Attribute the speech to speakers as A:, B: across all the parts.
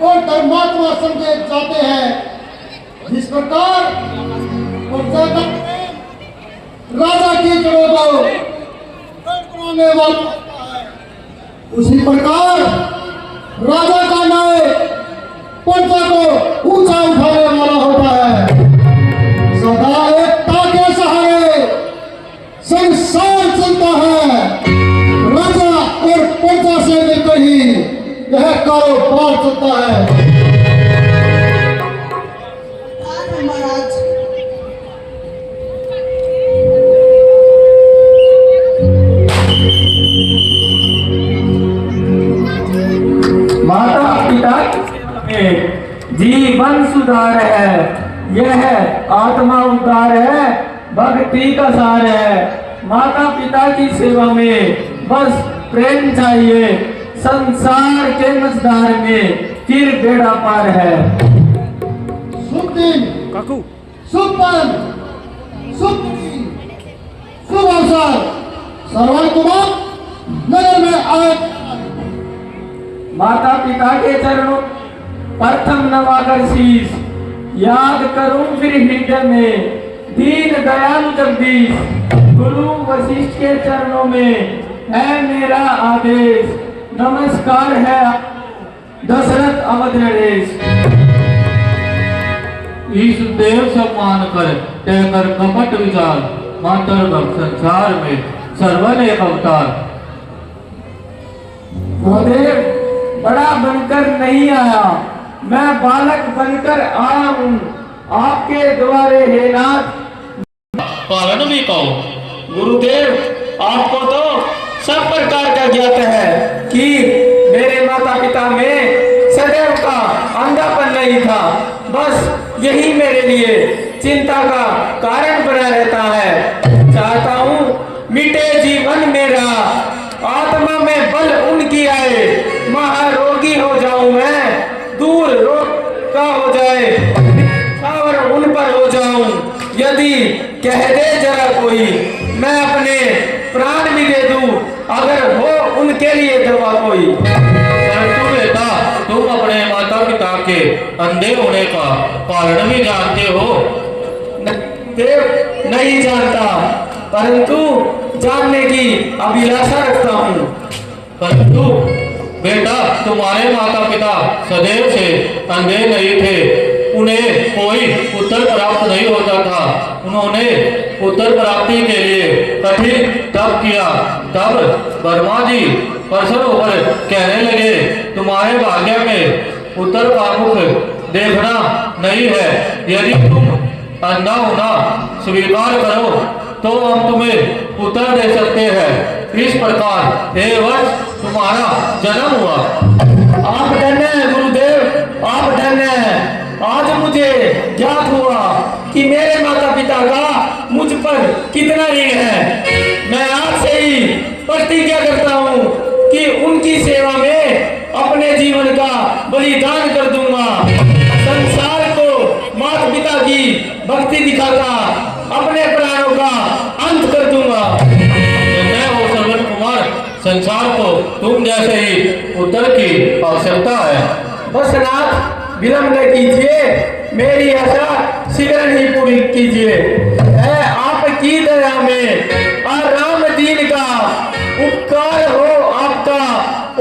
A: और धर्मात्मा समझे जाते हैं। जिस प्रकार प्रजा का राजा की जड़ों को बनाने वाला होता है, उसी प्रकार राजा का न्याय प्रजा को ऊंचा उठाने वाला होता है। सदा एकता के सहारे संसार चलता है। राजा और प्रजा से मिलकर ही यह कारोबार चलता है।
B: महाराज,
C: माता पिता में जीवन सुधार है, यह आत्मा उद्धार है, भक्ति का सार है। माता पिता की सेवा में बस प्रेम चाहिए, संसार के मझधार में फिर बेड़ा पार है।
A: शुभ दिन
D: काकू
A: शुभ पल शुभ दिन शुभ अवसर श्रवण कुमार नगर में आए।
C: माता पिता के चरणों प्रथम नवाकर शीश, याद करूं फिर हृदय में दीन दयालु जगदीश। गुरु वशिष्ठ के चरणों में है मेरा आदेश, नमस्कार है दशरथ अवध नरेश।
E: ईश देव सम्मान कर कहकर कपट विचार, मातर भक्त संसार में सर्वन एक अवतार।
C: गुरुदेव बड़ा बनकर नहीं आया, मैं बालक बनकर आया हूँ आपके द्वारे हे नाथ।
E: पालन भी कहो।
C: गुरुदेव आपको तो सब प्रकार का ज्ञात है कि मेरे माता पिता में सदैव का अंधापन नहीं था, बस यही मेरे लिए चिंता का कारण बना रहता है। चाहता हूँ मिटे जीवन मेरा, आत्मा में बल उनकी आए, महारोगी हो जाऊं मैं, दूर रोग का हो जाए, और उन पर हो जाऊं। यदि कह दे जरा कोई, मैं अपने प्राण भी दे दूं, अगर हो उनके लिए दवा कोई।
E: परंतु बेटा तुम अपने माता पिता के अंधे होने का कारण भी जानते हो।
C: देव नहीं जानता, परंतु जानने की अभिलाषा रखता हूँ।
E: परंतु बेटा तुम्हारे माता पिता सदैव से अंधे नहीं थे, उन्हें कोई उत्तर प्राप्त नहीं होता था। उन्होंने उत्तर प्राप्ति के लिए कठिन तप किया। तब वर्मा जी प्रसन्न होकर कहने लगे, तुम्हारे भाग्य में उत्तर का मुख देखना नहीं है। यदि तुम अंधा होना स्वीकार करो तो हम तुम्हें उत्तर दे सकते हैं। इस प्रकार हे वत्स तुम्हारा जन्म हुआ।
C: आप धन्य हैं गुरुदेव, आप धन्य हैं। आज मुझे ज्ञात हुआ कि मेरे माता पिता का मुझ पर कितना ऋण है। मैं आज से ही प्रतिज्ञा करता हूँ कि उनकी सेवा में अपने जीवन का बलिदान कर दूंगा। संसार को माता पिता की भक्ति दिखाता अपने प्राणों का अंत कर दूंगा।
E: मैं हो श्रवण कुमार, संसार को तुम जैसे ही उत्तर की आवश्यकता है।
C: बस नाथ विलंब न कीजिए, मेरी आशा शीघ्र ही पूरी कीजिए। है आपकी दया में और राम दीन का उपकार हो आपका,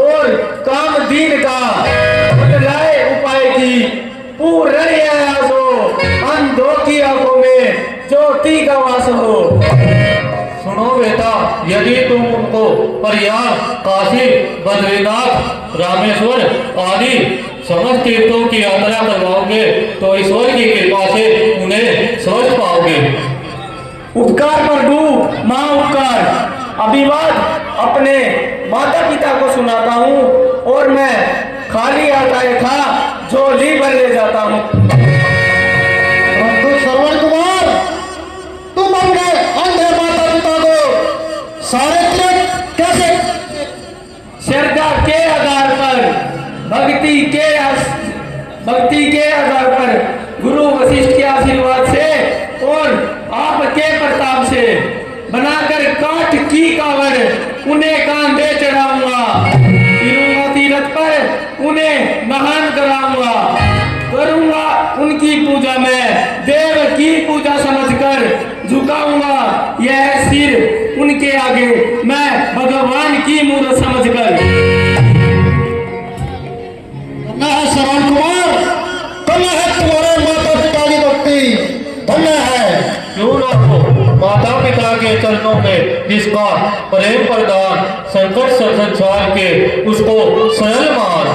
C: और काम दीन का बदलाए उपाय की पूर्ण आयास हो, अंधों की आंखों में ज्योति का वास हो।
E: सुनो बेटा, यदि तुम उनको प्रयाग, काशी, बद्रीनाथ, रामेश्वर आदि समस्त तीर्थों की यात्रा करवाओगे तो ईश्वर की कृपा से उन्हें समझ पाओगे।
C: उपकार पर दू माँ उपकार। अभिवाद अपने माता पिता को सुनाता हूँ, और मैं खाली आता था झोली भर ले जाता हूँ।
A: परंतु श्रवण कुमार, तुम अपने अंधे माता पिता को सारे तीर्थ कैसे?
C: श्रद्धा के आधार पर, भक्ति के आधार पर, गुरु वशिष्ठ के आशीर्वाद से और आपके प्रताप से बनाकर काठ की कावड़ उन्हें कांधे चढ़ाऊंगा। तीरथ पर उन्हें महान कराऊंगा, करूंगा उनकी पूजा में, देव की पूजा समझकर झुकाऊंगा यह सिर उनके आगे, मैं भगवान की मूर्त समझकर।
A: धन्य है श्रवण कुमार, धन्य है तुम्हारे माता पिता की भक्ति, धन्य है।
E: क्यों ना हो माता पिता के चरणों में जिसका प्रेम प्रदान संकट से संसार के उसको सरल मान